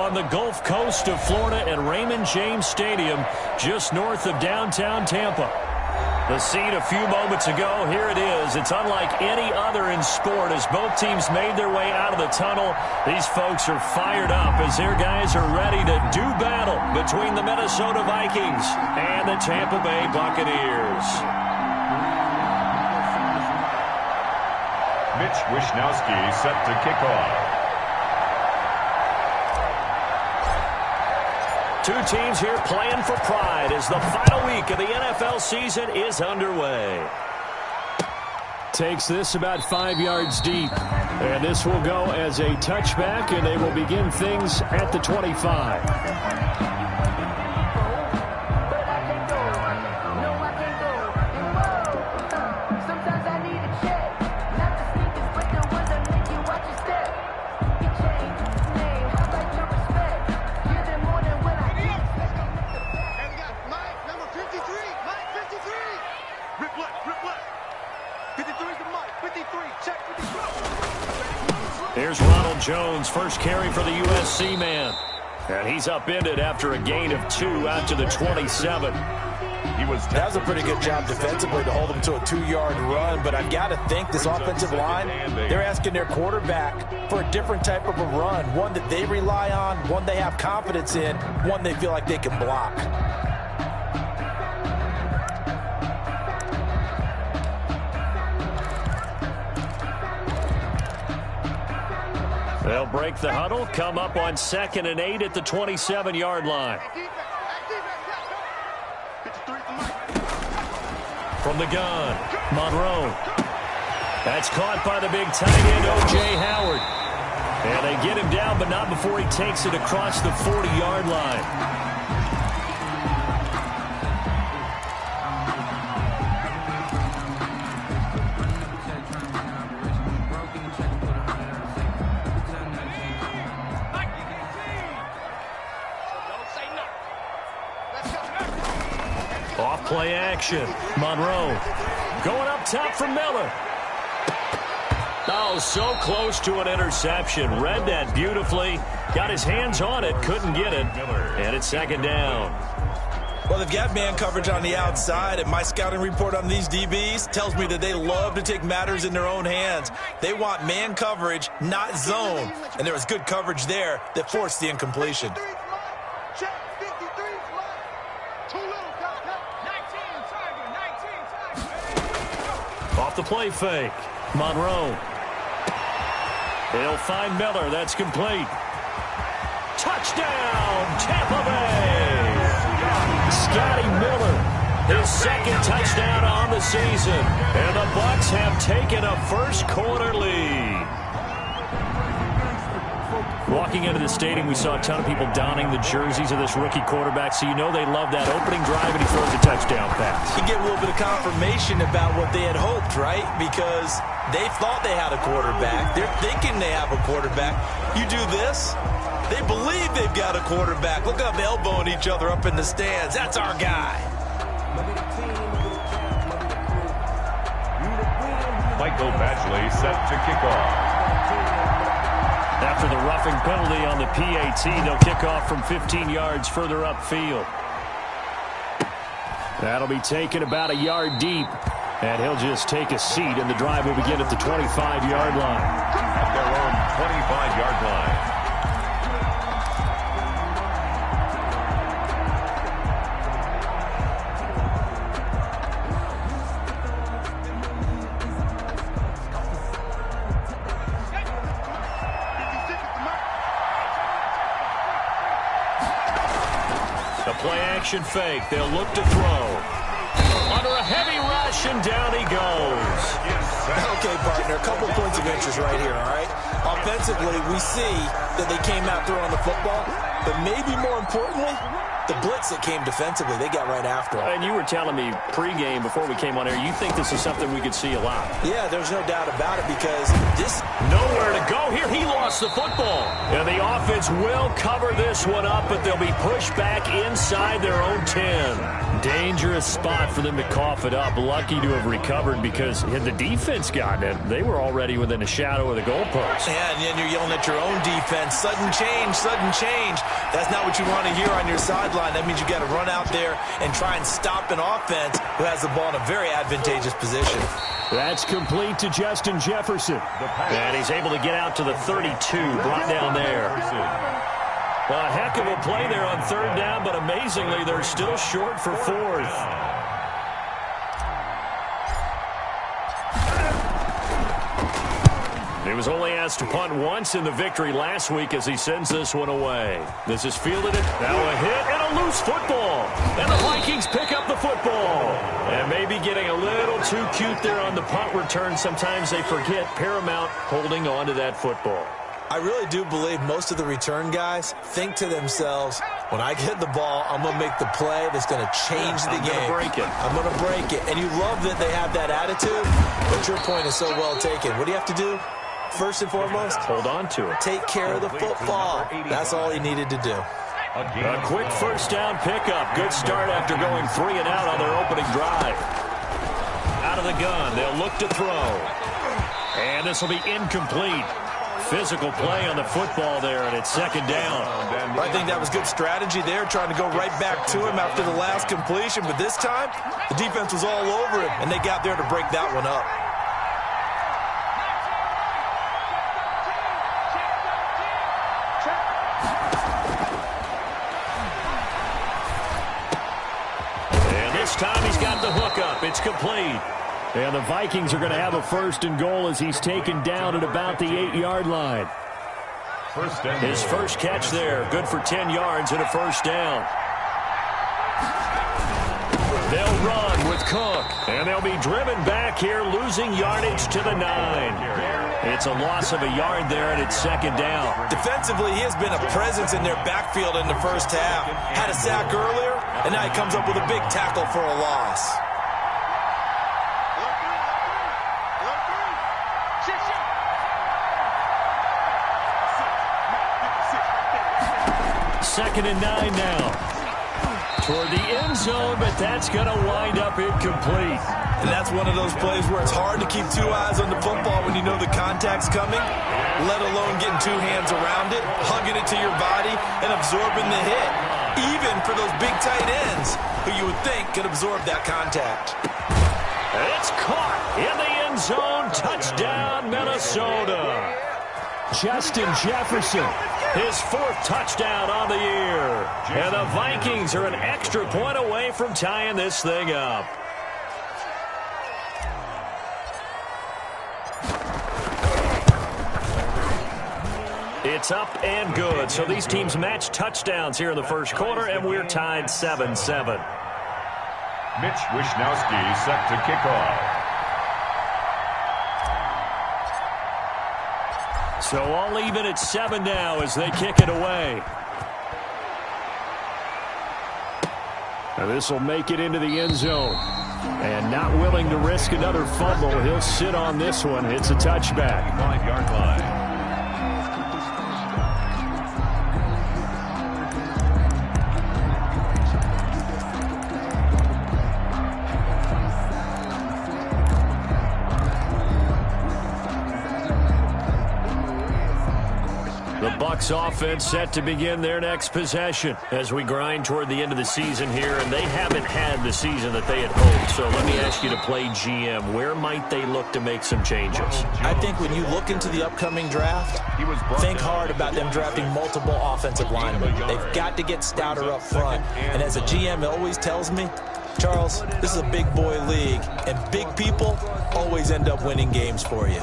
on the Gulf Coast of Florida at Raymond James Stadium, just north of downtown Tampa. The scene a few moments ago, here it is. It's unlike any other in sport as both teams made their way out of the tunnel. These folks are fired up as their guys are ready to do battle between the Minnesota Vikings and the Tampa Bay Buccaneers. Mitch Wishnowsky set to kick off. Two teams here playing for pride as the final week of the NFL season is underway. Takes this about 5 yards deep. And this will go as a touchback, and they will begin things at the 25. Here's Ronald Jones, first carry for the USC man. And he's upended after a gain of 2 out to the 27. That was a pretty good job defensively to hold him to a 2-yard run, but I've got to think this offensive line, they're asking their quarterback for a different type of a run, one that they rely on, one they have confidence in, one they feel like they can block. They'll break the huddle, come up on 2nd and 8 at the 27-yard line. From the gun, Monroe. That's caught by the big tight end, O.J. Howard. And they get him down, but not before he takes it across the 40-yard line. Play action. Monroe going up top for Miller. Oh, so close to an interception. Read that beautifully. Got his hands on it. Couldn't get it. And it's 2nd down. Well, they've got man coverage on the outside, and my scouting report on these DBs tells me that they love to take matters in their own hands. They want man coverage, not zone. And there was good coverage there that forced the incompletion. Off the play fake. Monroe. He'll find Miller. That's complete. Touchdown, Tampa Bay. Scotty Miller, his 2nd touchdown on the season. And the Bucs have taken a first-quarter lead. Walking into the stadium, we saw a ton of people donning the jerseys of this rookie quarterback, so you know they love that opening drive, and he throws a touchdown pass. You get a little bit of confirmation about what they had hoped, right? Because they thought they had a quarterback. They're thinking they have a quarterback. You do this, they believe they've got a quarterback. Look up, elbowing each other up in the stands. That's our guy. Michael Badgley set to kick off. After the roughing penalty on the PAT, they'll kick off from 15 yards further upfield. That'll be taken about a yard deep. And he'll just take a seat, and the drive will begin at the 25-yard line. At their own 25-yard line. Play-action fake. They'll look to throw. Under a heavy rush, and down he goes. Okay, partner, a couple points of interest right here, all right? Offensively, we see that they came out throwing the football, but maybe more importantly, the blitz that came defensively, they got right after him. And you were telling me pregame before we came on air, you think this is something we could see a lot. Yeah, there's no doubt about it because this... Nowhere to go here. He lost the football. And the offense will cover this one up, but they'll be pushed back inside their own 10. Dangerous spot for them to cough it up. Lucky to have recovered because had the defense gotten it, they were already within a shadow of the goalpost. Yeah, and then you're yelling at your own defense. Sudden change, sudden change. That's not what you want to hear on your sideline. That means you got to run out there and try and stop an offense who has the ball in a very advantageous position. That's complete to Justin Jefferson. And he's able to get out to the 32, brought down there. A heck of a play there on third down, but amazingly, they're still short for fourth. He was only asked to punt once in the victory last week as he sends this one away. This is fielded it. Now a hit and a loose football. And the Vikings pick up the football. And maybe getting a little too cute there on the punt return. Sometimes they forget Paramount holding on to that football. I really do believe most of the return guys think to themselves, when I get the ball, I'm going to make the play that's going to change the game. I'm going to break it. I'm going to break it. And you love that they have that attitude, but your point is so well taken. What do you have to do? First and foremost, hold on to it. Take care of the football. That's all he needed to do. A quick first down pickup. Good start after going 3 and out on their opening drive. Out of the gun. They'll look to throw. And this will be incomplete. Physical play on the football there, and it's second down. I think that was good strategy there, trying to go right back to him after the last completion. But this time, the defense was all over it, and they got there to break that one up. And this time he's got the hook up. It's complete. And the Vikings are going to have a first and goal as he's taken down at about the 8-yard line. His first catch there, good for 10 yards and a first down. They'll run with Cook, and they'll be driven back here, losing yardage to the 9. It's a loss of a yard there, and it's second down. Defensively, he has been a presence in their backfield in the first half. Had a sack earlier, and now he comes up with a big tackle for a loss. Second and 9 now. Toward the end zone, but that's going to wind up incomplete. And that's one of those plays where it's hard to keep 2 eyes on the football when you know the contact's coming, let alone getting 2 hands around it, hugging it to your body, and absorbing the hit. Even for those big tight ends who you would think could absorb that contact. It's caught in the end zone. Touchdown, Minnesota. Justin Jefferson, his 4th touchdown on the year. And the Vikings are an extra point away from tying this thing up. It's up and good. So these teams match touchdowns here in the first quarter, and we're tied 7-7. Mitch Wishnowsky set to kick off. So all even at 7 now as they kick it away. And this will make it into the end zone. And not willing to risk another fumble, he'll sit on this one. It's a touchback. 5-yard line. Bucs offense set to begin their next possession as we grind toward the end of the season here, and they haven't had the season that they had hoped. So let me ask you to play GM. Where might they look to make some changes? I think when you look into the upcoming draft, think hard about them drafting multiple offensive linemen. They've got to get stouter up front. And as a GM, it always tells me, Charles, this is a big boy league, and big people always end up winning games for you.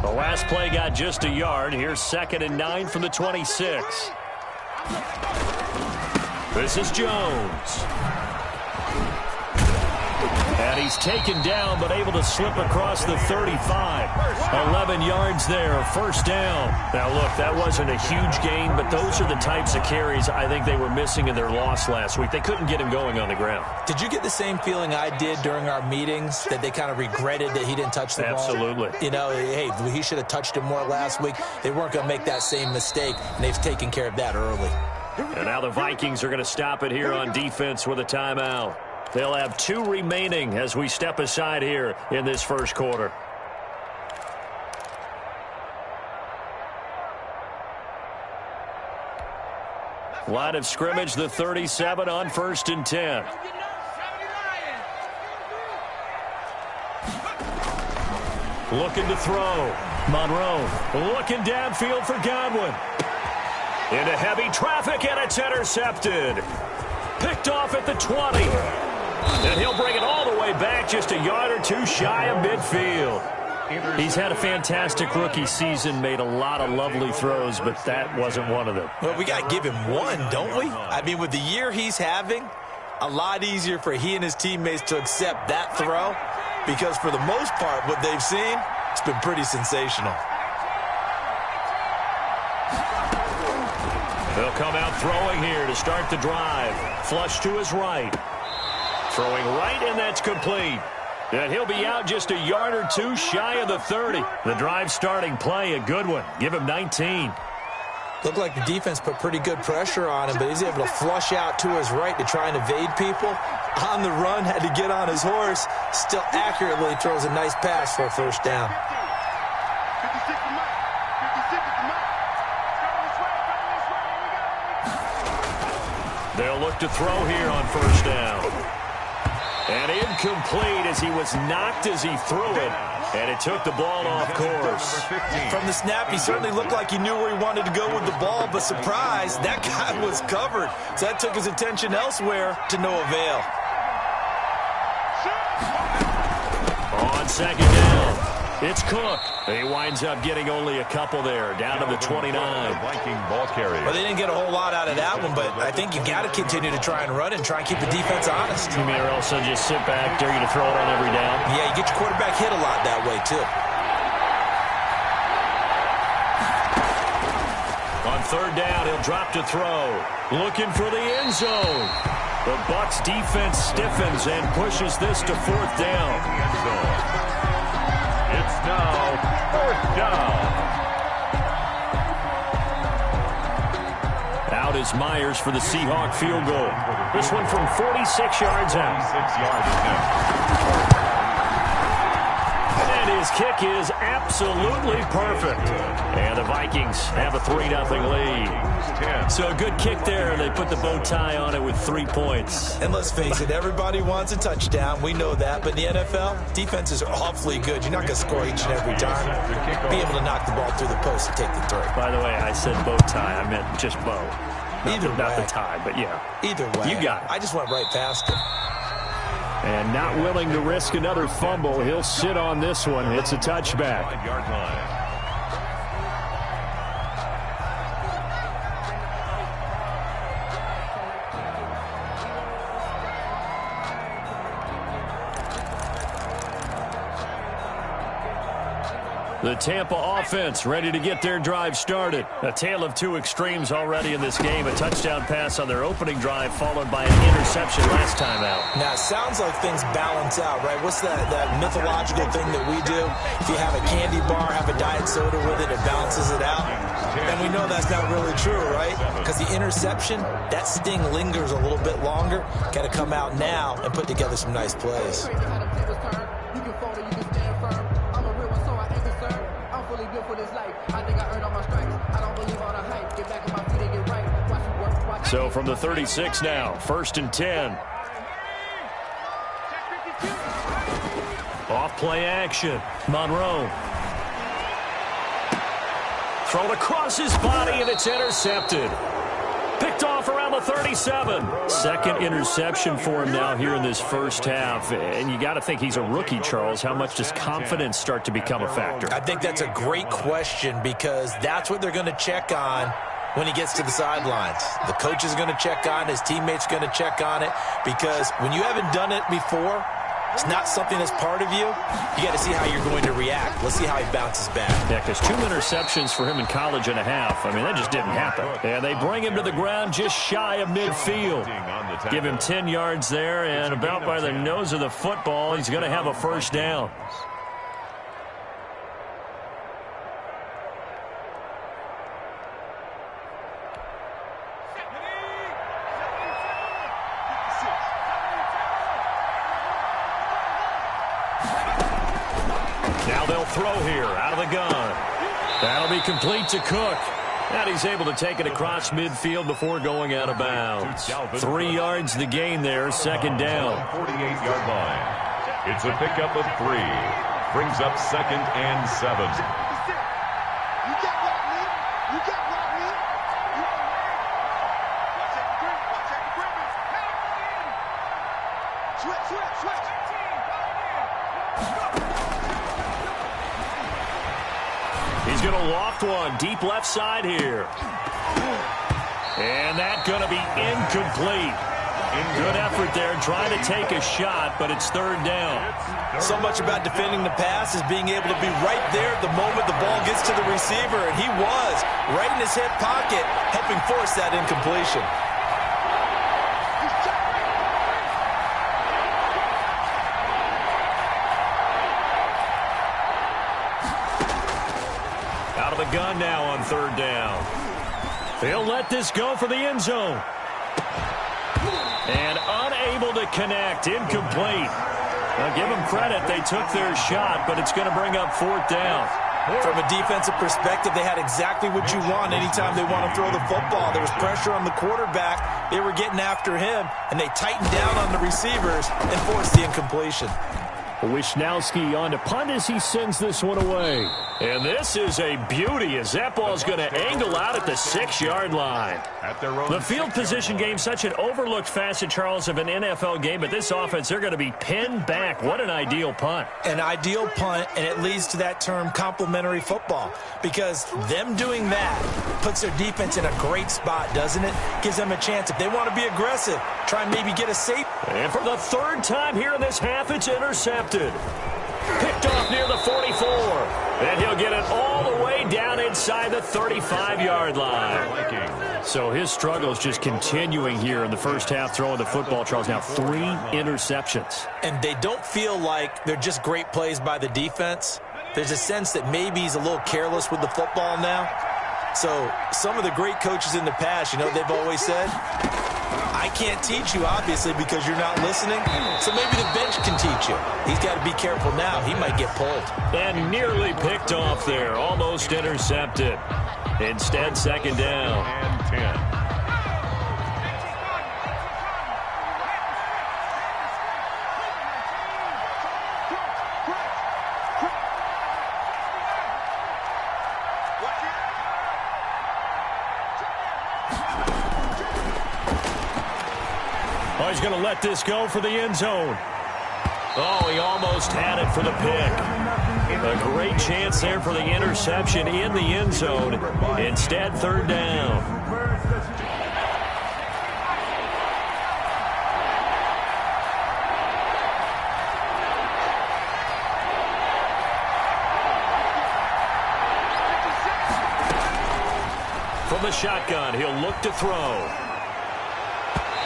The last play got just a yard. Here's 2nd and 9 from the 26. This is Jones. And he's taken down, but able to slip across the 35. 11 yards there, first down. Now, look, that wasn't a huge gain, but those are the types of carries I think they were missing in their loss last week. They couldn't get him going on the ground. Did you get the same feeling I did during our meetings, that they kind of regretted that he didn't touch the ball? Absolutely. You know, hey, he should have touched him more last week. They weren't going to make that same mistake, and they've taken care of that early. And now the Vikings are going to stop it here on defense with a timeout. They'll have 2 remaining as we step aside here in this first quarter. Line of scrimmage, the 37 on 1st and 10. Looking to throw. Monroe looking downfield for Godwin. Into heavy traffic, and it's intercepted. Picked off at the 20. And he'll bring it all the way back, just a yard or 2 shy of midfield. He's had a fantastic rookie season, made a lot of lovely throws, but that wasn't one of them. Well, we got to give him one, don't we? I mean, with the year he's having, a lot easier for he and his teammates to accept that throw, because for the most part, what they've seen, it's been pretty sensational. They'll come out throwing here to start the drive. Flush to his right. Throwing right, and that's complete. And he'll be out just a yard or 2 shy of the 30. The drive starting play, a good one. Give him 19. Looked like the defense put pretty good pressure on him, but he's able to flush out to his right to try and evade people. On the run, had to get on his horse. Still accurately throws a nice pass for a first down. They'll look to throw here on first down. And incomplete as he was knocked as he threw it. And it took the ball off course. From the snap, he certainly looked like he knew where he wanted to go with the ball, but surprise, that guy was covered. So that took his attention elsewhere to no avail. On second down, it's Cook. He winds up getting only a couple there, down to the 29. Viking ball carrier. Well, they didn't get a whole lot out of that one, but I think you got to continue to try and run and try and keep the defense honest. You mean or else they'll just sit back, dare you to throw it on every down? Yeah, you get your quarterback hit a lot that way, too. On third down, he'll drop to throw. Looking for the end zone. The Bucs defense stiffens and pushes this to 4th down. It's now 4th down. Out is Myers for the Seahawk field goal. This one from 46 yards out. 46 yards is next. And his kick is absolutely perfect. And the Vikings have a 3-0 lead. So a good kick there. They put the bow tie on it with 3 points. And let's face it, everybody wants a touchdown. We know that. But in the NFL, defenses are awfully good. You're not going to score each and every time. Be able to knock the ball through the post and take the 3. By the way, I said bow tie. I meant just bow. Not the tie, but yeah. Either way. You got it. I just went right past it. And not willing to risk another fumble. He'll sit on this one. It's a touchback. 5-yard line. The Tampa offense ready to get their drive started. A tale of 2 extremes already in this game. A touchdown pass on their opening drive followed by an interception last time out. Now, it sounds like things balance out, right? What's that mythological thing that we do? If you have a candy bar, have a diet soda with it, it balances it out. And we know that's not really true, right? Because the interception, that sting lingers a little bit longer. Got to come out now and put together some nice plays. So from the 36 now, 1st and 10. Off play action. Monroe. Thrown across his body, and it's intercepted. Picked off around the 37. Second interception for him now here in this first half. And you got to think he's a rookie, Charles. How much does confidence start to become a factor? I think that's a great question because that's what they're going to check on when he gets to the sidelines. The coach is going to check on it. His teammates are going to check on it because when you haven't done it before, it's not something that's part of you. You got to see how you're going to react. Let's see how he bounces back. Yeah, because 2 interceptions for him in college and a half. I mean, that just didn't happen. And they bring him to the ground just shy of midfield. Give him 10 yards there, and about by the nose of the football, he's going to have a first down. He'll throw here out of the gun. That'll be complete to Cook. And he's able to take it across midfield before going out of bounds. 3 yards the gain there, second down. 48-yard line. It's a pickup of 3. Brings up 2nd and 7. He's going to loft one deep left side here. And that's going to be incomplete. Good effort there trying to take a shot, but it's third down. So much about defending the pass is being able to be right there at the moment the ball gets to the receiver, and he was right in his hip pocket, helping force that incompletion. Out of the gun now on third down. They'll let this go for the end zone. And unable to connect, incomplete. Now give them credit, they took their shot, but it's going to bring up fourth down. From a defensive perspective, they had exactly what you want anytime they want to throw the football. There was pressure on the quarterback, they were getting after him, and they tightened down on the receivers and forced the incompletion. Wisnowski on to punt as he sends this one away. And this is a beauty as that ball's going to angle out at the 6-yard line. The field position game, such an overlooked facet, Charles, of an NFL game, but this offense, they're going to be pinned back. What an ideal punt. An ideal punt, and it leads to that term complementary football, because them doing that puts their defense in a great spot, doesn't it? Gives them a chance. If they want to be aggressive, try and maybe get a safe. And for the third time here in this half, it's intercepted. Picked off near the 44. And he'll get it all the way down inside the 35-yard line. So his struggle is just continuing here in the first half throwing the football, Charles. Now 3 interceptions. And they don't feel like they're just great plays by the defense. There's a sense that maybe he's a little careless with the football now. So some of the great coaches in the past, you know, they've always said, I can't teach you, obviously, because you're not listening. So maybe the bench can teach you. He's got to be careful now. He might get pulled. And nearly picked off there. Almost intercepted. Instead, second down. And 10. He's going to let this go for the end zone. Oh, he almost had it for the pick. A great chance there for the interception in the end zone. Instead, third down. From the shotgun, he'll look to throw.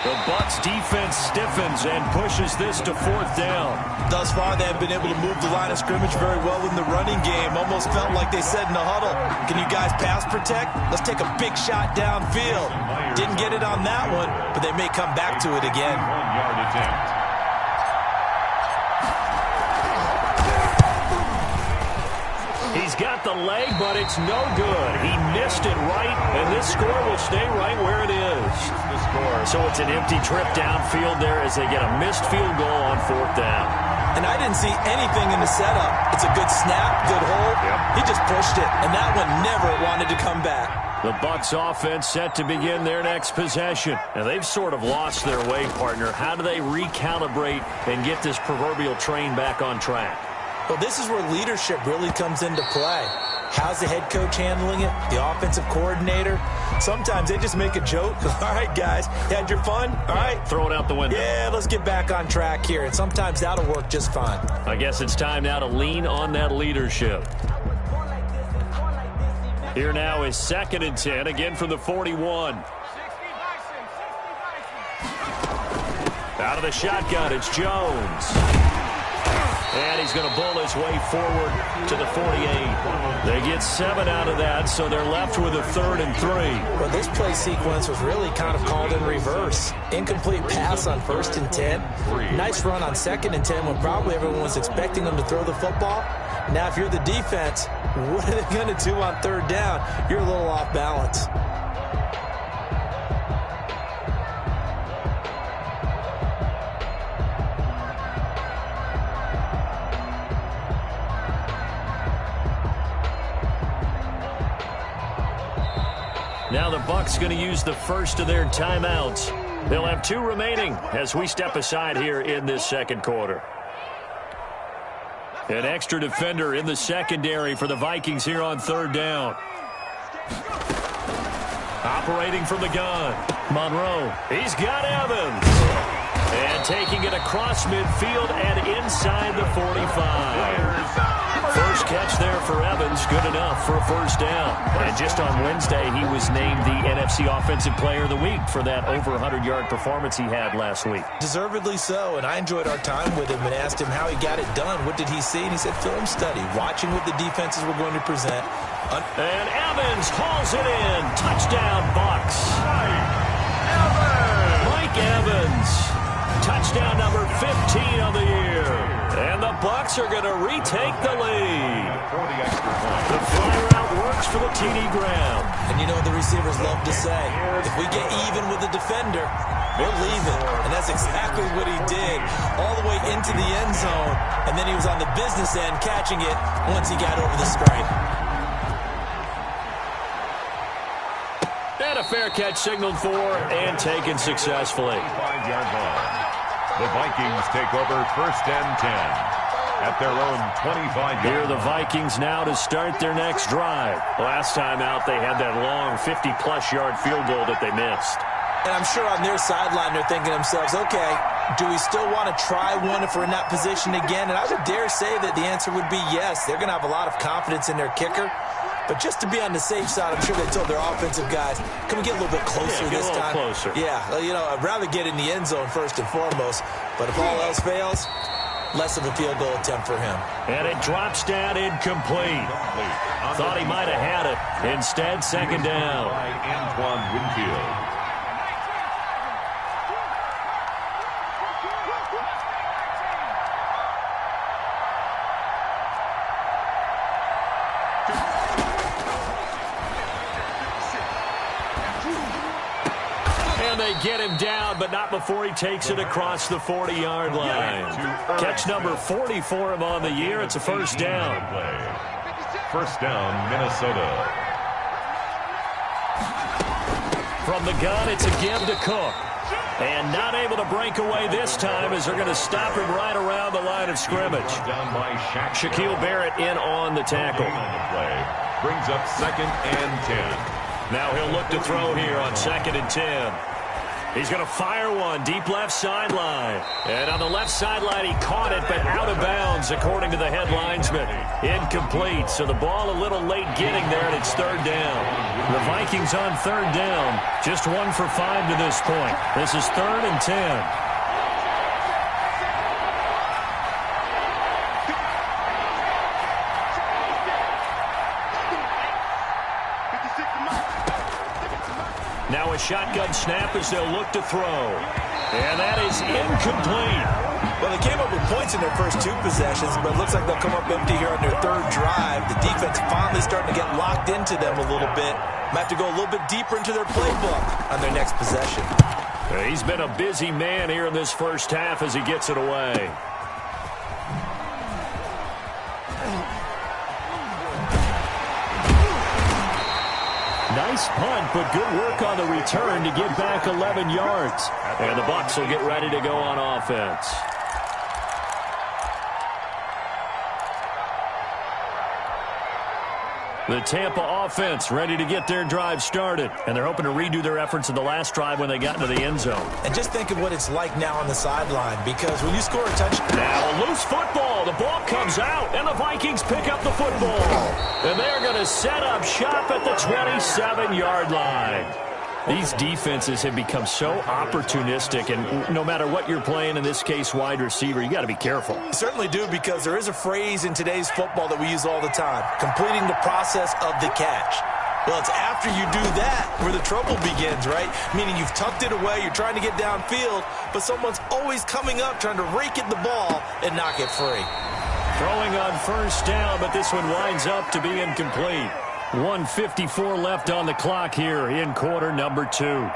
The Bucs defense stiffens and pushes this to fourth down. Thus far, they have been able to move the line of scrimmage very well in the running game. Almost felt like they said in the huddle, can you guys pass protect? Let's take a big shot downfield. Didn't get it on that one, but they may come back to it again. 1-yard attempt. He's got the leg, but it's no good. He missed it right, and this score will stay right where it is. So it's an empty trip downfield there as they get a missed field goal on fourth down. And I didn't see anything in the setup. It's a good snap, good hold. He just pushed it, and that one never wanted to come back. The Bucs offense set to begin their next possession. Now, they've sort of lost their way, partner. How do they recalibrate and get this proverbial train back on track? Well, this is where leadership really comes into play. How's the head coach handling it? The offensive coordinator? Sometimes they just make a joke. All right, guys, you had your fun? All right. Throw it out the window. Yeah, let's get back on track here. And sometimes that'll work just fine. I guess it's time now to lean on that leadership. Here now is 2nd and 10, again from the 41. Out of the shotgun, it's Jones. And he's going to bull his way forward to the 48. They get 7 out of that, so they're left with a 3rd and 3. Well, this play sequence was really kind of called in reverse. Incomplete pass on 1st and 10. Nice run on 2nd and 10 when probably everyone was expecting them to throw the football. Now, if you're the defense, what are they going to do on third down? You're a little off balance. Now the Bucs going to use the first of their timeouts. They'll have 2 remaining as we step aside here in this second quarter. An extra defender in the secondary for the Vikings here on third down. Operating from the gun, Monroe. He's got Evans. And taking it across midfield and inside the 45. First catch there for Evans, good enough for a first down. And just on Wednesday, he was named the NFC Offensive Player of the Week for that over 100-yard performance he had last week. Deservedly so, and I enjoyed our time with him and asked him how he got it done. What did he see? And he said film study, watching what the defenses were going to present. And Evans hauls it in. Touchdown, Bucs. Mike Evans. Touchdown number 15 of the year. And the Bucs are going to retake the lead. The fly route works for the TD Graham. And you know what the receivers love to say? If we get even with the defender, we're leaving. And that's exactly what he did all the way into the end zone. And then he was on the business end catching it once he got over the stripe. And a fair catch signaled for and taken successfully. 5-yard line. The Vikings take over first and 10 at their own 25-yard line. Here are the Vikings now to start their next drive. Last time out, they had that long 50-plus yard field goal that they missed. And I'm sure on their sideline they're thinking to themselves, okay, do we still want to try one if we're in that position again? And I would dare say that the answer would be yes. They're going to have a lot of confidence in their kicker. But just to be on the safe side, I'm sure they told their offensive guys, can we get a little bit closer this time? Closer. Yeah, you know, I'd rather get in the end zone first and foremost. But if all else fails, less of a field goal attempt for him. And it drops down incomplete. Thought he might have had it. Instead, second down. Antoine Winfield. They get him down, but not before he takes it across the 40-yard line. Catch number 40 for him on the year. It's a first down. First down, Minnesota. From the gun, it's a give to Cook. And not able to break away this time as they're going to stop him right around the line of scrimmage. Shaquille Barrett in on the tackle. Brings up second and 10. Now he'll look to throw here on second and 10. He's going to fire one deep left sideline. And on the left sideline, he caught it, but out of bounds, according to the head linesman. Incomplete, so the ball a little late getting there, and it's third down. The Vikings on third down, just 1 for 5 to this point. This is third and 10. Now a shotgun snap as they'll look to throw. And that is incomplete. Well, they came up with points in their first 2 possessions, but it looks like they'll come up empty here on their third drive. The defense finally starting to get locked into them a little bit. Might have to go a little bit deeper into their playbook on their next possession. He's been a busy man here in this first half as he gets it away. Nice punt, but good work on the return to get back 11 yards. And the Bucs will get ready to go on offense. The Tampa offense ready to get their drive started. And they're hoping to redo their efforts in the last drive when they got into the end zone. And just think of what it's like now on the sideline, because when you score a touchdown... Now a loose football. The ball comes out, and the Vikings pick up the football. And they're going to set up shop at the 27-yard line. These defenses have become so opportunistic, and no matter what you're playing, in this case wide receiver, you got to be careful. You certainly do, because there is a phrase in today's football that we use all the time, completing the process of the catch. Well, it's after you do that where the trouble begins, right? Meaning you've tucked it away, you're trying to get downfield, but someone's always coming up trying to rake at the ball and knock it free. Throwing on first down, but this one winds up to be incomplete. 1:54 left on the clock here in quarter number 2.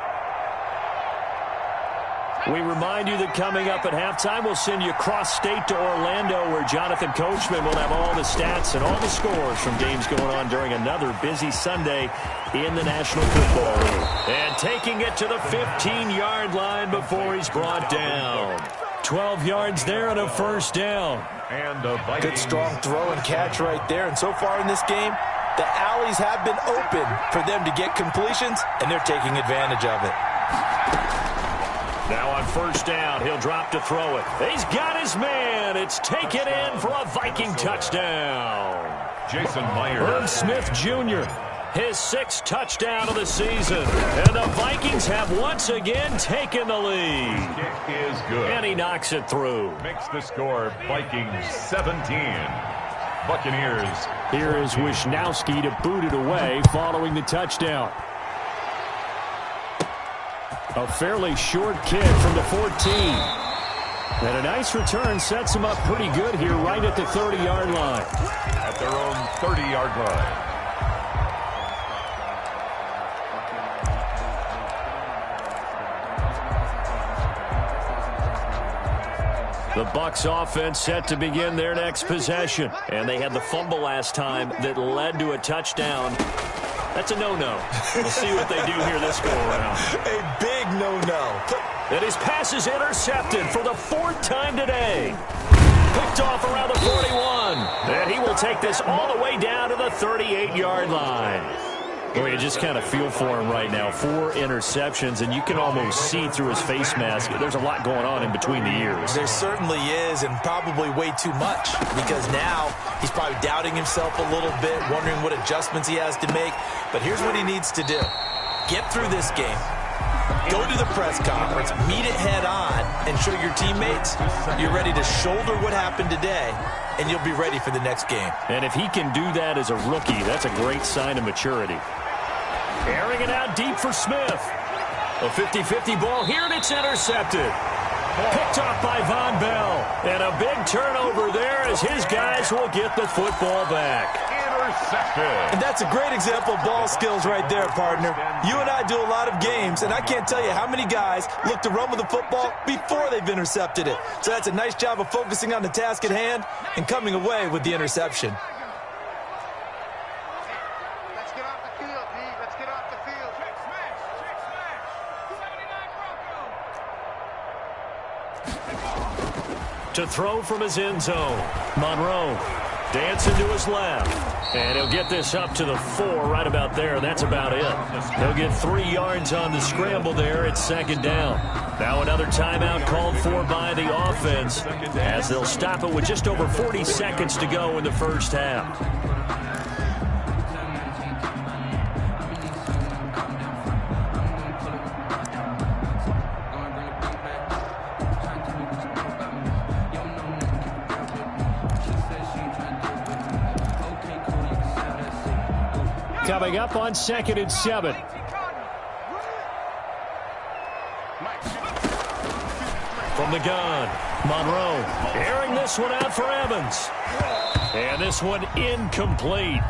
We remind you that coming up at halftime, we'll send you cross-state to Orlando, where Jonathan Coachman will have all the stats and all the scores from games going on during another busy Sunday in the National Football League. And taking it to the 15-yard line before he's brought down. 12 yards there and a first down. And a good strong throw and catch right there. And so far in this game, the alleys have been open for them to get completions, and they're taking advantage of it. Now on first down, he'll drop to throw it. He's got his man. It's taken in for a Viking touchdown. Jason Myers. Herb Smith Jr., his 6th touchdown of the season. And the Vikings have once again taken the lead. Kick is good. And he knocks it through. Makes the score Vikings 17. Buccaneers. Here is Wisnowski to boot it away following the touchdown. A fairly short kick from the 14. And a nice return sets him up pretty good here right at the 30-yard line. At their own 30-yard line. The Bucs offense set to begin their next possession. And they had the fumble last time that led to a touchdown. That's a no-no. We'll see what they do here this go-around. A big no-no. And his pass is intercepted for the 4th time today. Picked off around the 41. And he will take this all the way down to the 38-yard line. Boy, you just kind of feel for him right now. 4 interceptions, and you can almost see through his face mask. There's a lot going on in between the ears. There certainly is, and probably way too much, because now he's probably doubting himself a little bit, wondering what adjustments he has to make. But here's what he needs to do. Get through this game. Go to the press conference, meet it head on, and show your teammates you're ready to shoulder what happened today, and you'll be ready for the next game. And if he can do that as a rookie, that's a great sign of maturity. Airing it out deep for Smith. A 50-50 ball here, and it's intercepted. Picked off by Von Bell. And a big turnover there as his guys will get the football back. Intercepted. And that's a great example of ball skills right there, partner. You and I do a lot of games, and I can't tell you how many guys look to run with the football before they've intercepted it. So that's a nice job of focusing on the task at hand and coming away with the interception. Let's get off the field, D. Let's get off the field. Check smash. To throw from his end zone. Monroe dancing to his left. And he'll get this up to the 4 right about there. That's about it. He'll get 3 yards on the scramble there. It's 2nd down. Now another timeout called for by the offense as they'll stop it with just over 40 seconds to go in the first half. Coming up on 2nd and 7. From the gun, Monroe airing this one out for Evans. And this one incomplete.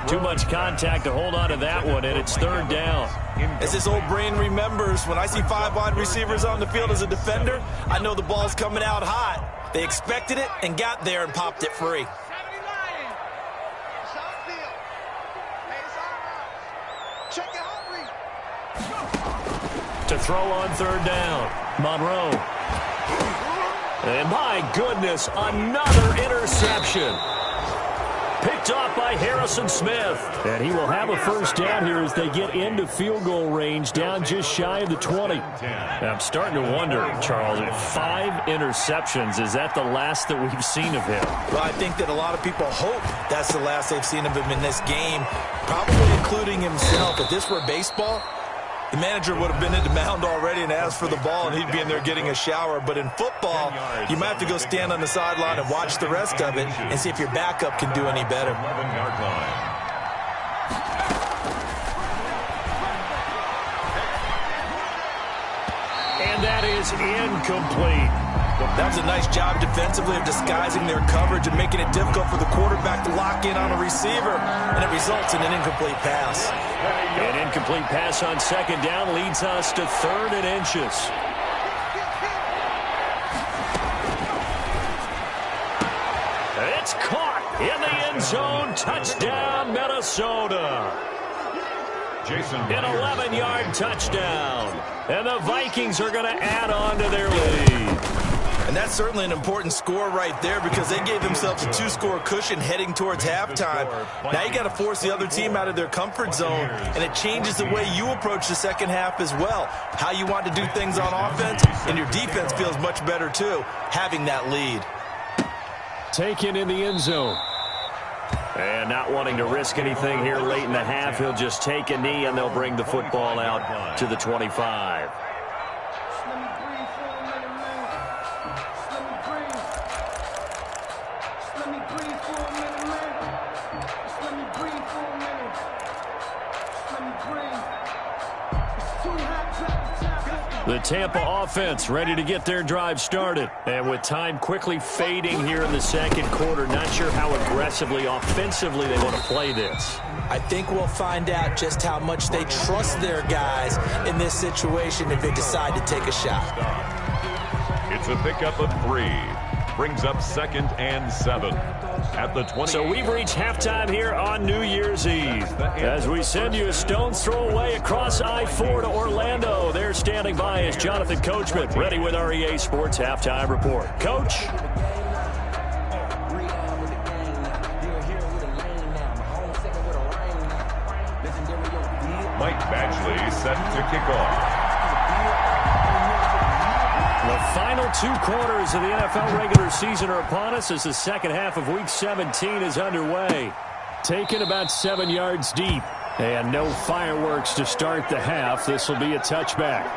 Too much contact to hold on to that one, and it's 3rd down. As his old brain remembers, when I see 5 wide receivers on the field as a defender, I know the ball's coming out hot. They expected it and got there and popped it free. To throw on 3rd down, Monroe. And my goodness, another interception. Picked off by Harrison Smith. And he will have a first down here as they get into field goal range, down just shy of the 20. And I'm starting to wonder, Charles, 5 interceptions, is that the last that we've seen of him? Well, I think that a lot of people hope that's the last they've seen of him in this game, probably including himself. If this were baseball, the manager would have been in the mound already and asked for the ball, and he'd be in there getting a shower. But in football, you might have to go stand on the sideline and watch the rest of it and see if your backup can do any better. 11-yard line. And that is incomplete. That was a nice job defensively of disguising their coverage and making it difficult for the quarterback to lock in on a receiver, and it results in an incomplete pass. An incomplete pass on second down leads us to 3rd and inches. It's caught in the end zone. Touchdown, Minnesota. An 11-yard touchdown. And the Vikings are going to add on to their lead. And that's certainly an important score right there because they gave themselves a 2-score cushion heading towards halftime. Now you got to force the other team out of their comfort zone, and it changes the way you approach the second half as well. How you want to do things on offense, and your defense feels much better too, having that lead. Taken in the end zone. And not wanting to risk anything here late in the half, he'll just take a knee, and they'll bring the football out to the 25. The Tampa offense ready to get their drive started. And with time quickly fading here in the second quarter, not sure how aggressively, offensively they want to play this. I think we'll find out just how much they trust their guys in this situation if they decide to take a shot. It's a pickup of 3. Brings up 2nd and 7. At the 20. So we've reached halftime here on New Year's Eve. As we send you a stone's throw away across I-4 to Orlando. There standing by is Jonathan Coachman, ready with our EA Sports Halftime Report. Coach? Mike Badgley set to kick off. The final 2 quarters of the NFL regular season are upon us as the second half of Week 17 is underway. Taken about 7 yards deep. And no fireworks to start the half. This will be a touchback.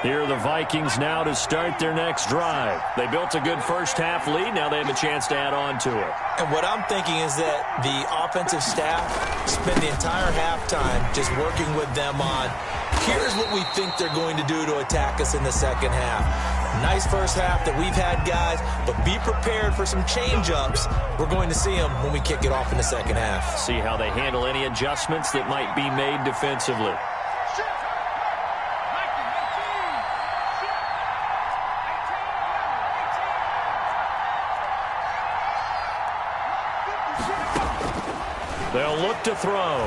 Here are the Vikings now to start their next drive. They built a good first half lead. Now they have a chance to add on to it. And what I'm thinking is that the offensive staff spend the entire halftime just working with them on, here's what we think they're going to do to attack us in the second half. Nice first half that we've had, guys, but be prepared for some change-ups. We're going to see them when we kick it off in the second half. See how they handle any adjustments that might be made defensively. They'll look to throw.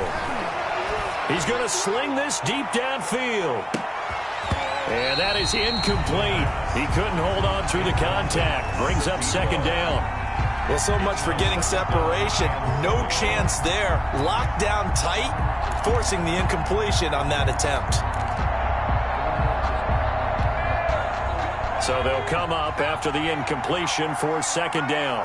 He's going to sling this deep downfield. And that is incomplete. He couldn't hold on through the contact. Brings up second down. Well, so much for getting separation. No chance there. Locked down tight, forcing the incompletion on that attempt. So they'll come up after the incompletion for second down.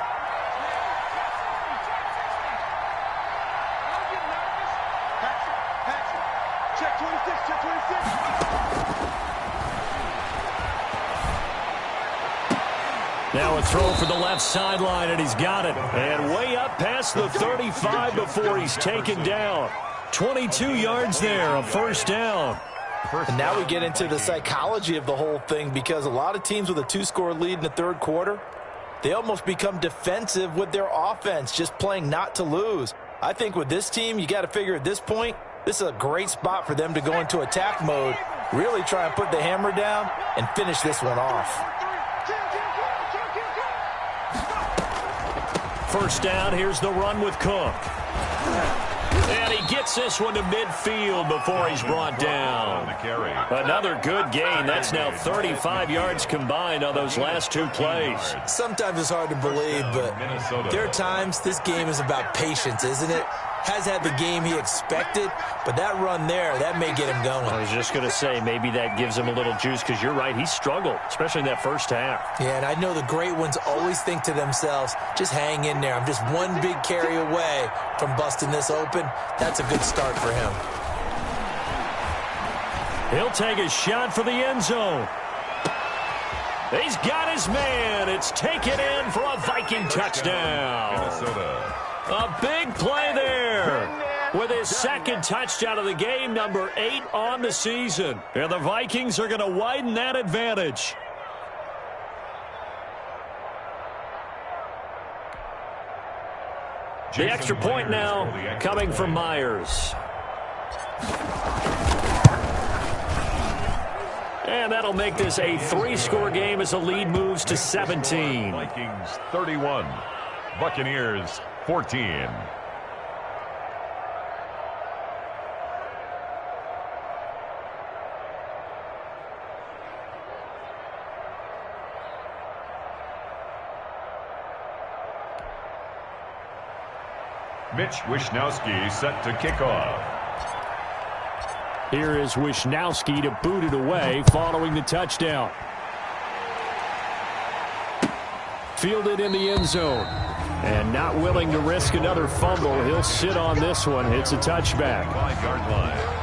Now a throw for the left sideline, and he's got it. And way up past the 35 before he's taken down. 22 yards there, a first down. And now we get into the psychology of the whole thing, because a lot of teams with a 2-score lead in the third quarter, they almost become defensive with their offense, just playing not to lose. I think with this team, you got to figure at this point, this is a great spot for them to go into attack mode, really try and put the hammer down and finish this one off. First down, here's the run with Cook. And he gets this one to midfield before he's brought down. Another good gain. That's now 35 yards combined on those last 2 plays. Sometimes it's hard to believe, but there are times this game is about patience, isn't it? Has had the game he expected, but that run there, that may get him going. I was just going to say, maybe that gives him a little juice, because you're right, he struggled, especially in that first half. Yeah, and I know the great ones always think to themselves, just hang in there. I'm just one big carry away from busting this open. That's a good start for him. He'll take a shot for the end zone. He's got his man. It's taken in for a Viking touchdown. Minnesota. A big play there with his second touchdown of the game, number 8 on the season. And the Vikings are going to widen that advantage. The extra point now coming from Myers. And that'll make this a 3-score game as the lead moves to 17. Vikings 31, Buccaneers 14. Mitch Wishnowsky set to kick off. Here is Wishnowsky to boot it away following the touchdown. Fielded in the end zone. And not willing to risk another fumble. He'll sit on this one. It's a touchback. 5-yard line.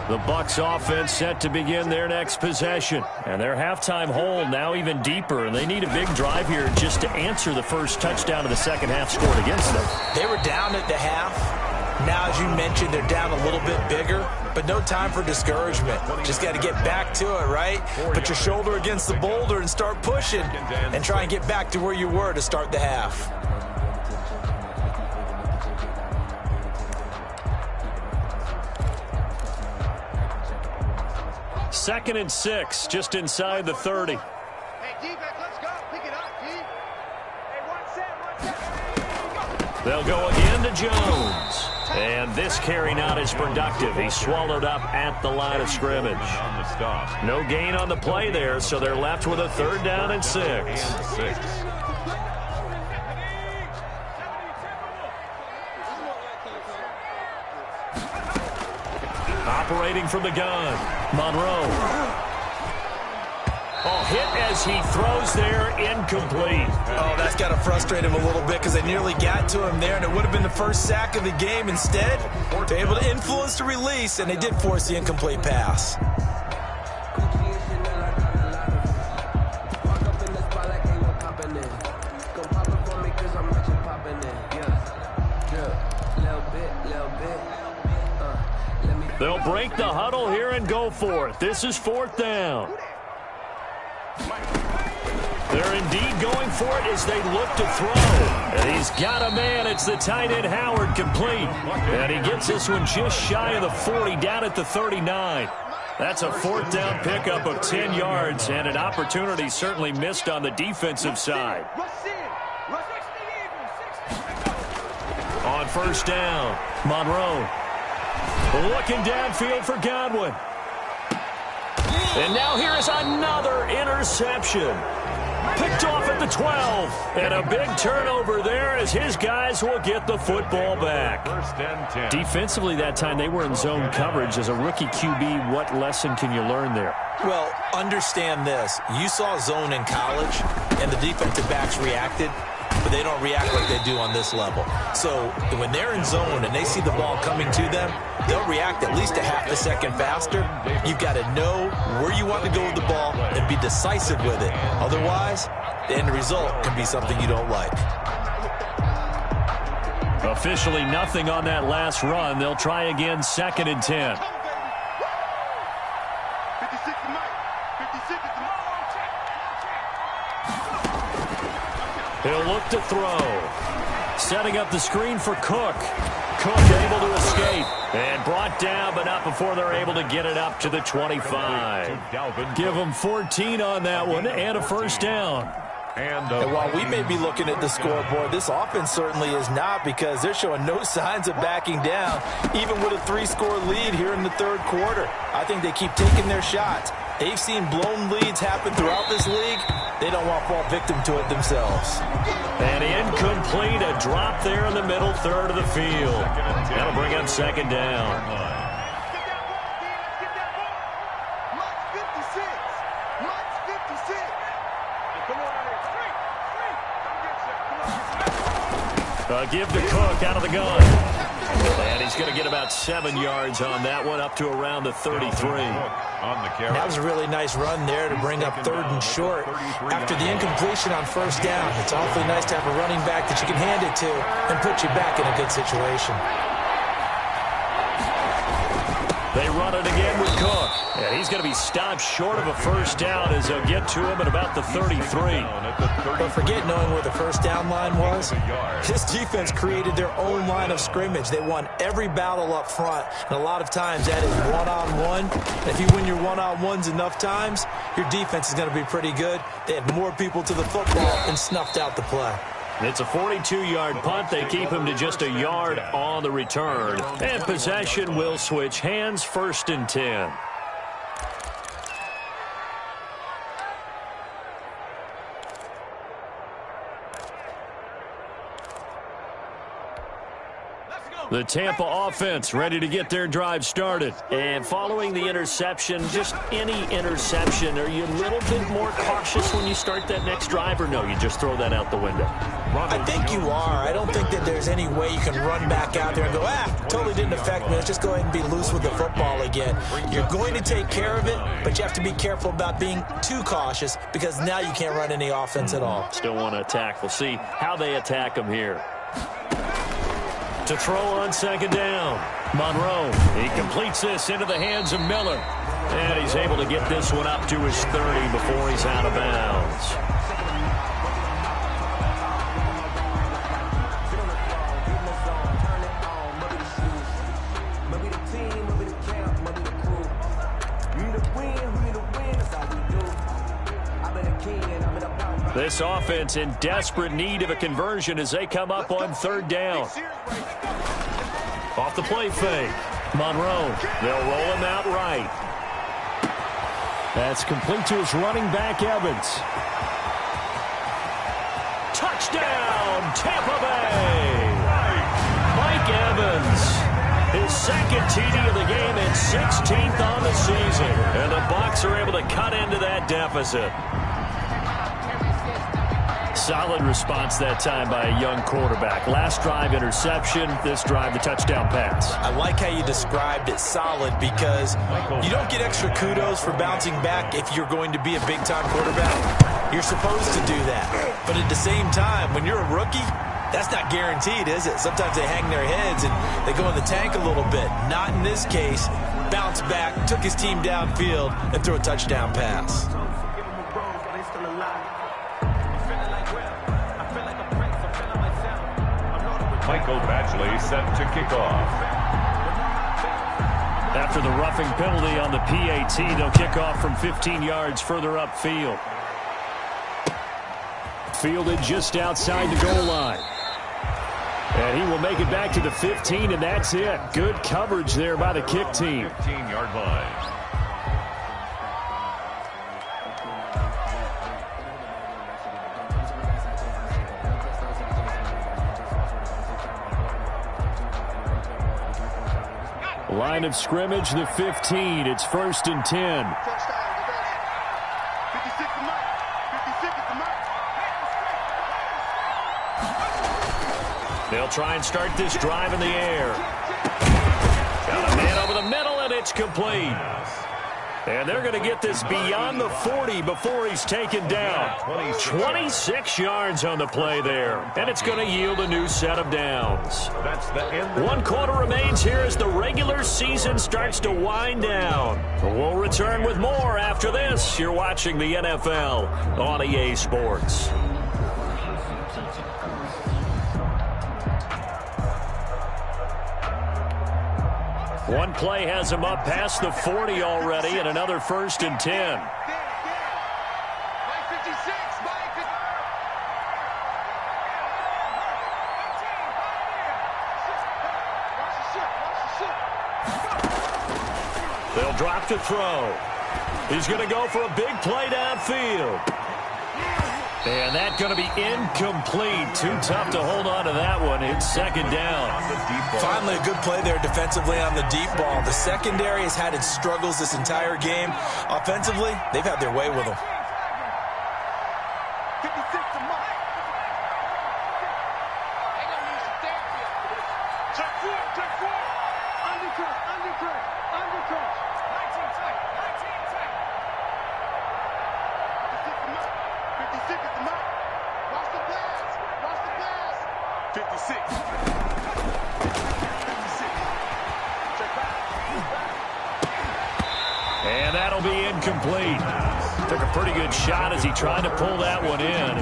The Bucs offense set to begin their next possession. And their halftime hole now even deeper. And they need a big drive here just to answer the first touchdown of the second half scored against them. They were down at the half. Now, as you mentioned, they're down a little bit bigger. But no time for discouragement. Just got to get back to it, right? Put your shoulder against the boulder and start pushing. And try and get back to where you were to start the half. Second and 6, just inside the 30. Hey, D-back, let's go. Pick it up, D. Hey, 1 set. They'll go again to Jones. And this carry not as productive. He's swallowed up at the line of scrimmage. On the stop. No gain on the play there, so they're left with a 3rd down and 6. Operating from the gun, Monroe. Oh, hit as he throws there, incomplete. Oh, that's got to frustrate him a little bit because they nearly got to him there, and it would have been the first sack of the game. Instead, they're able to influence the release, and they did force the incomplete pass. They'll break the huddle here and go for it. This is 4th down. They're indeed going for it as they look to throw. And he's got a man. It's the tight end Howard, complete. And he gets this one just shy of the 40, down at the 39. That's a 4th down pickup of 10 yards and an opportunity certainly missed on the defensive side. On 1st down, Monroe looking downfield for Godwin. And now here is another interception. Picked off at the 12. And a big turnover there as his guys will get the football back. 1st and 10. Defensively that time they were in zone coverage. As a rookie QB, what lesson can you learn there? Well, understand this. You saw zone in college, and the defensive backs reacted, but they don't react like they do on this level. So when they're in zone and they see the ball coming to them, they'll react at least a half a second faster. You've got to know where you want to go with the ball and be decisive with it. Otherwise, the end result can be something you don't like. Officially nothing on that last run. They'll try again, 2nd and 10. 56 to Mike. 56 to Mike. He'll look to throw. Setting up the screen for Cook. Cook able to escape. And brought down, but not before they're able to get it up to the 25. Give them 14 on that one and a 1st down. And while we may be looking at the scoreboard, this offense certainly is not, because they're showing no signs of backing down, even with a 3-score lead here in the 3rd quarter. I think they keep taking their shots. They've seen blown leads happen throughout this league. They don't want to fall victim to it themselves. And incomplete, a drop there in the middle 3rd of the field. That'll bring up 2nd down. Give to Cook out of the gun. And he's going to get about 7 yards on that one, up to around the 33. That was a really nice run there to bring up 3rd and short. After the incompletion on 1st down, it's awfully nice to have a running back that you can hand it to and put you back in a good situation. They run it again with Cook. And he's going to be stopped short of a 1st down as they'll get to him at about the 33. But forget knowing where the 1st down line was. This defense created their own line of scrimmage. They won every battle up front, and a lot of times that is one-on-one. If you win your one-on-ones enough times, your defense is going to be pretty good. They had more people to the football and snuffed out the play. It's a 42-yard punt. They keep him to just a yard on the return. And possession will switch hands, 1st and 10. The Tampa offense ready to get their drive started. And following the interception, just any interception, are you a little bit more cautious when you start that next drive, or no, you just throw that out the window? I think you are. I don't think that there's any way you can run back out there and go, totally didn't affect me. Let's just go ahead and be loose with the football again. You're going to take care of it, but you have to be careful about being too cautious because now you can't run any offense at all. Still want to attack. We'll see how they attack them here. To throw on 2nd down. Monroe, he completes this into the hands of Miller. And he's able to get this one up to his 30 before he's out of bounds. This offense in desperate need of a conversion as they come up on 3rd down. Off the play fake. Monroe, they'll roll him out right. That's complete to his running back, Evans. Touchdown, Tampa Bay! Mike Evans, his 2nd TD of the game and 16th on the season. And the Bucs are able to cut into that deficit. Solid response that time by a young quarterback. Last drive, interception. This drive, the touchdown pass. I like how you described it, solid, because you don't get extra kudos for bouncing back if you're going to be a big-time quarterback. You're supposed to do that. But at the same time, when you're a rookie, that's not guaranteed, is it? Sometimes they hang their heads and they go in the tank a little bit. Not in this case. Bounced back, took his team downfield, and threw a touchdown pass. Michael Badgley set to kick off. After the roughing penalty on the PAT, they'll kick off from 15 yards further upfield. Fielded just outside the goal line. And he will make it back to the 15, and that's it. Good coverage there by the kick team. 15-yard line. Line of scrimmage, the 15. It's 1st and 10. They'll try and start this drive in the air. Got a man over the middle, and it's complete. And they're going to get this beyond the 40 before he's taken down. 26 yards on the play there. And it's going to yield a new set of downs. 1 quarter remains here as the regular season starts to wind down. We'll return with more after this. You're watching the NFL on EA Sports. One play has him up past the 40 already, and another 1st and 10. They'll drop to throw. He's going to go for a big play downfield. And that's going to be incomplete. Too tough to hold on to that one. It's 2nd down. Finally, a good play there defensively on the deep ball. The secondary has had its struggles this entire game. Offensively, they've had their way with them. And that'll be incomplete. Took a pretty good shot as he tried to pull that one in.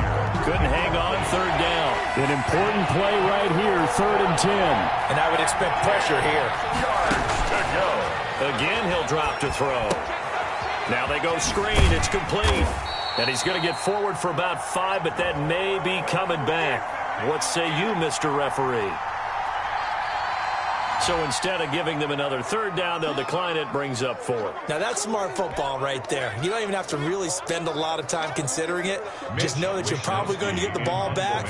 Couldn't hang on, third down. An important play right here, 3rd and 10. And I would expect pressure here. Yards to go. Again, he'll drop to throw. Now they go screen. It's complete. And he's going to get forward for about 5, but that may be coming back. What say you, Mr. Referee? So instead of giving them another 3rd down, they'll decline it, brings up 4. Now, that's smart football right there. You don't even have to really spend a lot of time considering it. Just know that you're probably going to get the ball back.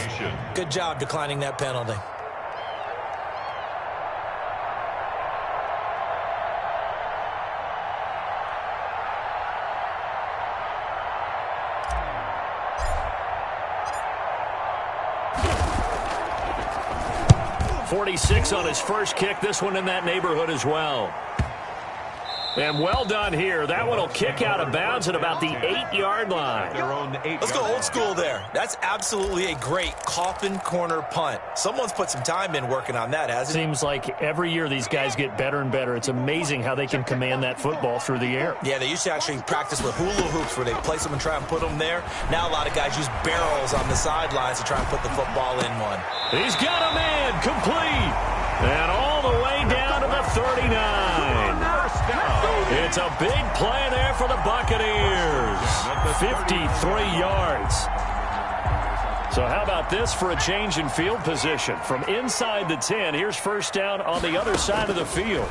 Good job declining that penalty. .46 on his first kick. This one in that neighborhood as well. And well done here. That one will kick out of bounds at about the 8-yard line. Let's go old school there. That's absolutely a great coffin corner punt. Someone's put some time in working on that, hasn't it? Seems like every year these guys get better and better. It's amazing how they can command that football through the air. Yeah, they used to actually practice with hula hoops where they place them and try and put them there. Now a lot of guys use barrels on the sidelines to try and put the football in one. He's got a man, complete. And all the way down to the 39. It's a big play there for the Buccaneers. 53 yards. So how about this for a change in field position? From inside the 10, here's first down on the other side of the field.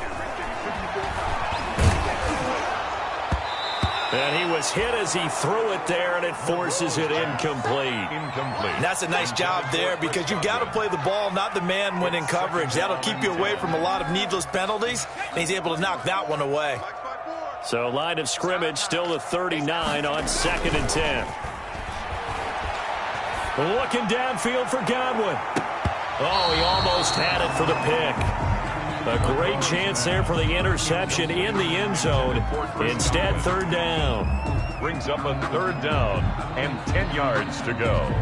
And he was hit as he threw it there, and it forces it incomplete. And that's a nice job there because you've got to play the ball, not the man when in coverage. That'll keep you away from a lot of needless penalties, and he's able to knock that one away. So line of scrimmage still the 39 on 2nd and 10. Looking downfield for Godwin. Oh, he almost had it for the pick. A great chance there for the interception in the end zone. Instead, 3rd down. Brings up a 3rd down and 10 yards to go.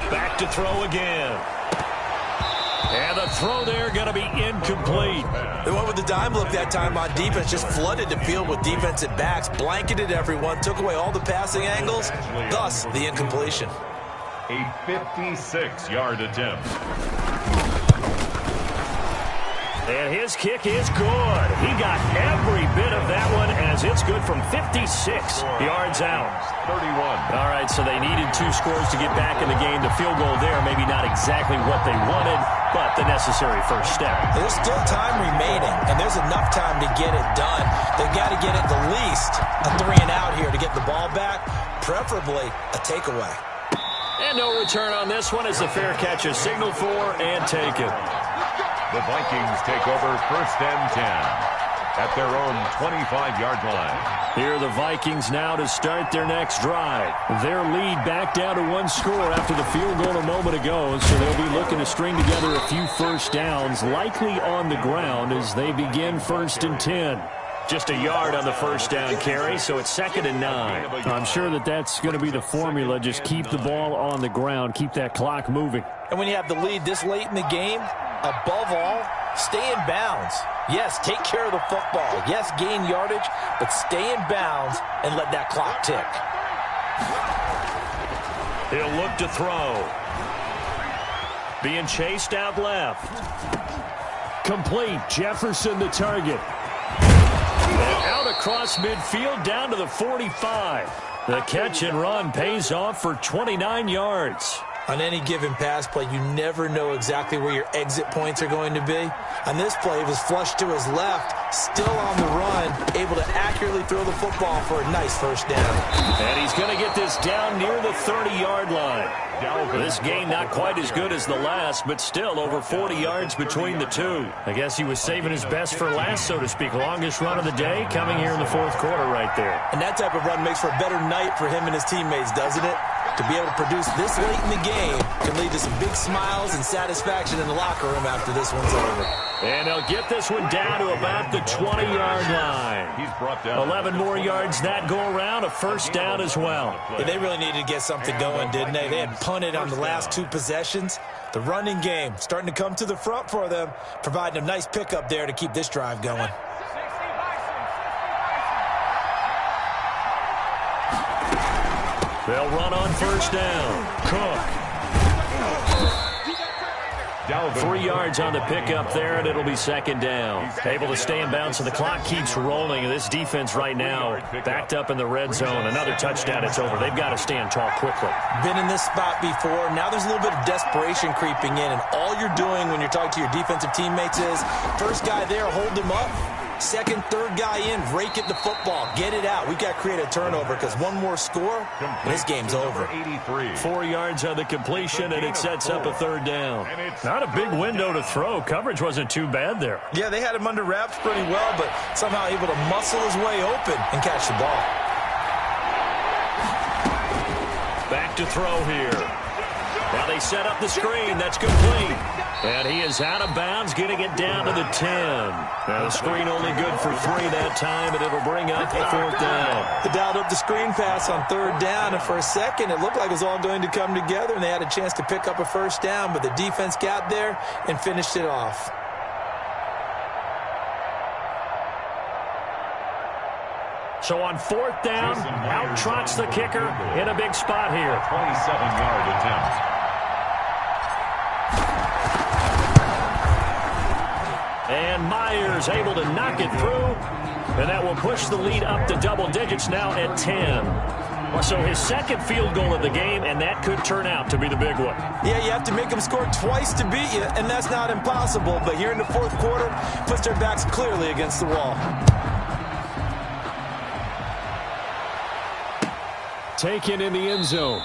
Back to throw again. And the throw there going to be incomplete. They went with the dime look that time on defense, just flooded the field with defensive backs, blanketed everyone, took away all the passing angles, thus the incompletion. A 56-yard attempt. And his kick is good. He got every bit of that one as it's good from 56 yards out. 31. All right, so they needed 2 scores to get back in the game. The field goal there, maybe not exactly what they wanted, but the necessary first step. There's still time remaining, and there's enough time to get it done. They've got to get at the least a 3 and out here to get the ball back, preferably a takeaway. And no return on this one as the fair catch is signaled for and taken. The Vikings take over 1st and 10 at their own 25-yard line. Here are the Vikings now to start their next drive. Their lead back down to 1 score after the field goal a moment ago, so they'll be looking to string together a few first downs, likely on the ground as they begin 1st and 10. Just a yard on the first down carry, so it's 2nd and 9. I'm sure that's going to be the formula. Just keep the ball on the ground, keep that clock moving. And when you have the lead this late in the game, above all, stay in bounds. Yes, take care of the football. Yes, gain yardage, but stay in bounds and let that clock tick. He'll look to throw. Being chased out left. Complete. Jefferson the target. And out across midfield down to the 45. The catch and run pays off for 29 yards. On any given pass play, you never know exactly where your exit points are going to be. On this play, he was flushed to his left, still on the run, able to accurately throw the football for a nice first down. And he's going to get this down near the 30-yard line. This game not quite as good as the last, but still over 40 yards between the two. I guess he was saving his best for last, so to speak. Longest run of the day coming here in the fourth quarter right there. And that type of run makes for a better night for him and his teammates, doesn't it? To be able to produce this late in the game can lead to some big smiles and satisfaction in the locker room after this one's over. And they'll get this one down to about the 20-yard line. He's brought down 11 more yards that go around, a first down as well. Yeah, they really needed to get something going, didn't they? They had punted on the last two possessions. The running game starting to come to the front for them, providing a nice pickup there to keep this drive going. They'll run on first down. Cook. 3 yards on the pickup there, and it'll be second down. Able to stay in bounds, so the clock keeps rolling. This defense right now backed up in the red zone. Another touchdown, it's over. They've got to stand tall quickly. Been in this spot before. Now there's a little bit of desperation creeping in, and all you're doing when you're talking to your defensive teammates is, first guy there, hold him up. Second, third guy in, rake at the football. Get it out. We've got to create a turnover because one more score, and this game's over. 4 yards on the completion, and it sets up a third down. Not a big window to throw. Coverage wasn't too bad there. Yeah, they had him under wraps pretty well, but somehow able to muscle his way open and catch the ball. Back to throw here. Now they set up the screen. That's complete. And he is out of bounds, getting it down to the 10. Now the screen only good for 3 that time, and it'll bring up the fourth down. They dialed up the screen pass on third down, and for a second it looked like it was all going to come together, and they had a chance to pick up a first down, but the defense got there and finished it off. So on fourth down, out trots the kicker in a big spot here. 27-yard attempt. And Myers able to knock it through, and that will push the lead up to double digits now at 10. So his second field goal of the game, and that could turn out to be the big one. Yeah, you have to make them score twice to beat you, and that's not impossible. But here in the fourth quarter, puts their backs clearly against the wall. Taken in the end zone.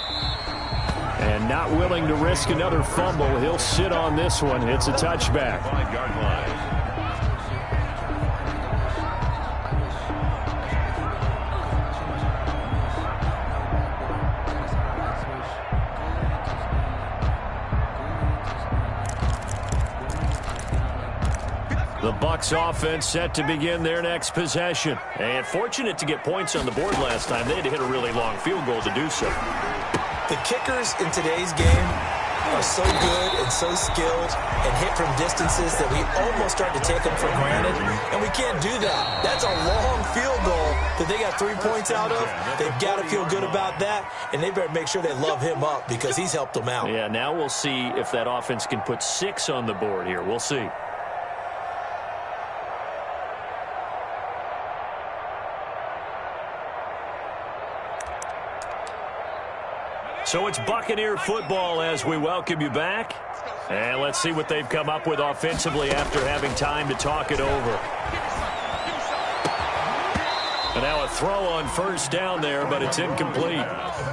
And not willing to risk another fumble. He'll sit on this one. It's a touchback. 5-yard line. The Bucs offense set to begin their next possession. And fortunate to get points on the board last time. They had to hit a really long field goal to do so. The kickers in today's game are so good and so skilled and hit from distances that we almost start to take them for granted, and we can't do that. That's a long field goal that they got 3 points out of. They've got to feel good about that, and they better make sure they love him up because he's helped them out. Yeah, now we'll see if that offense can put 6 on the board here. We'll see. So it's Buccaneer football as we welcome you back. And let's see what they've come up with offensively after having time to talk it over. And now a throw on first down there, but it's incomplete.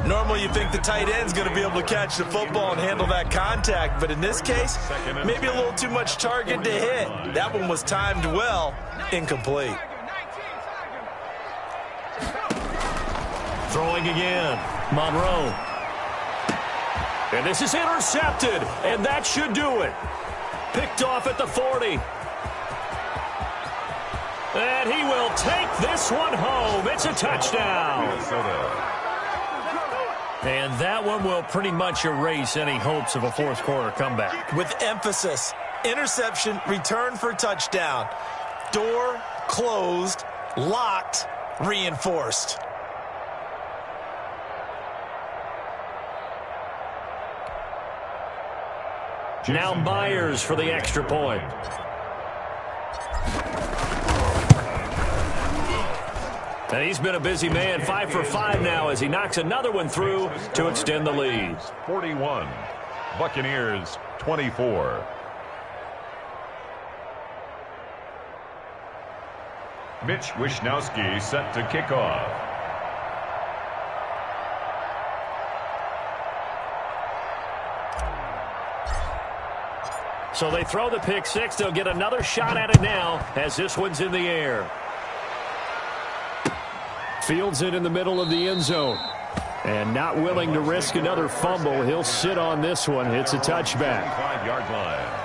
Normally you think the tight end's going to be able to catch the football and handle that contact, but in this case, maybe a little too much target to hit. That one was timed well, incomplete. Throwing again, Monroe. And this is intercepted, and that should do it. Picked off at the 40. And he will take this one home. It's a touchdown. And that one will pretty much erase any hopes of a fourth quarter comeback. With emphasis, interception, return for touchdown. Door closed, locked, reinforced. Now Myers for the extra point. And he's been a busy man, 5 for 5 now as he knocks another one through to extend the lead. 41, Buccaneers 24. Mitch Wishnowsky set to kick off. So they throw the pick six. They'll get another shot at it now as this one's in the air. Fields it in the middle of the end zone. And not willing to risk another fumble. He'll sit on this one. It's a touchback. 5-yard line.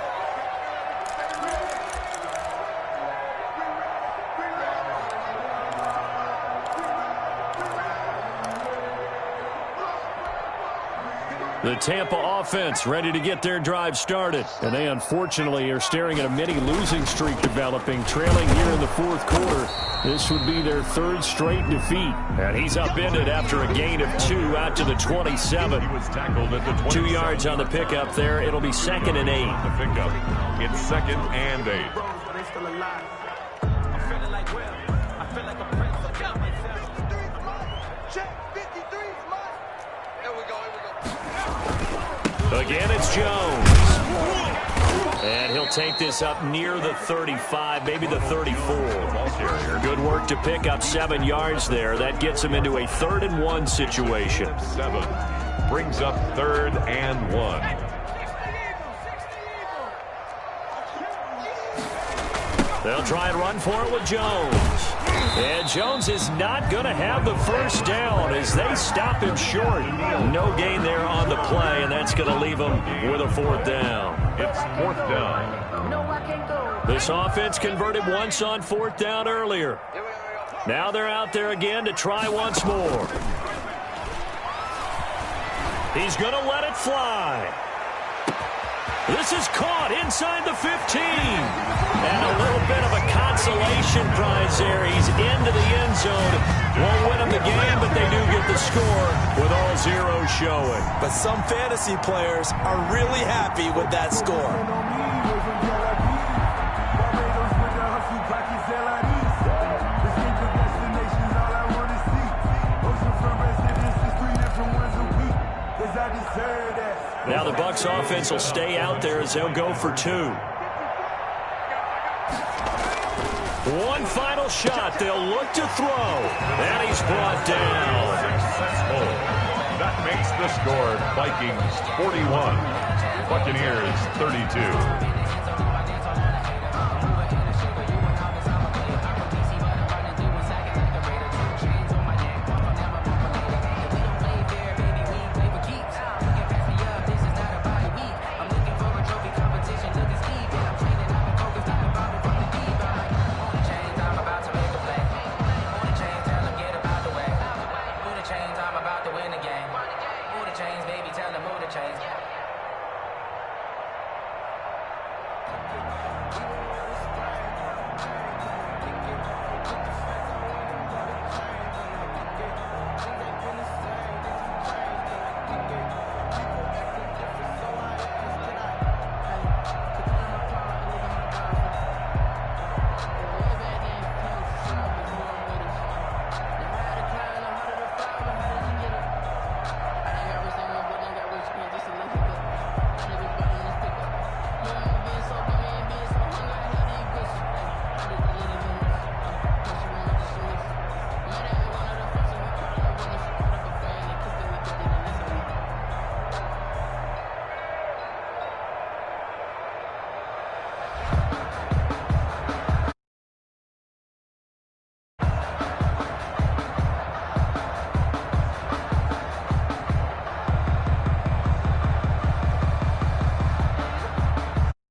The Tampa offense ready to get their drive started. And they unfortunately are staring at a mini losing streak developing, trailing here in the fourth quarter. This would be their third straight defeat. And he's upended after a gain of 2 out to the 27. He was tackled at the 27. 2 yards on the pickup there. It'll be 2nd and 8. The pickup. It's 2nd and 8. Again, it's Jones. And he'll take this up near the 35, maybe the 34. Good work to pick up 7 yards there. That gets him into a 3rd and 1 situation. 7 brings up 3rd and 1. They'll try and run for it with Jones. And Jones is not going to have the first down as they stop him short. No gain there on the play, and that's going to leave him with a 4th down. It's 4th down. This offense converted once on 4th down earlier. Now they're out there again to try once more. He's going to let it fly. This is caught inside the 15. And a little bit of a consolation prize there. He's into the end zone. Won't win them the game, but they do get the score with all zeros showing. But some fantasy players are really happy with that score. Now the Bucs offense will stay out there as they'll go for 2. One final shot. They'll look to throw. And he's brought down. Successful. That makes the score Vikings 41, Buccaneers 32.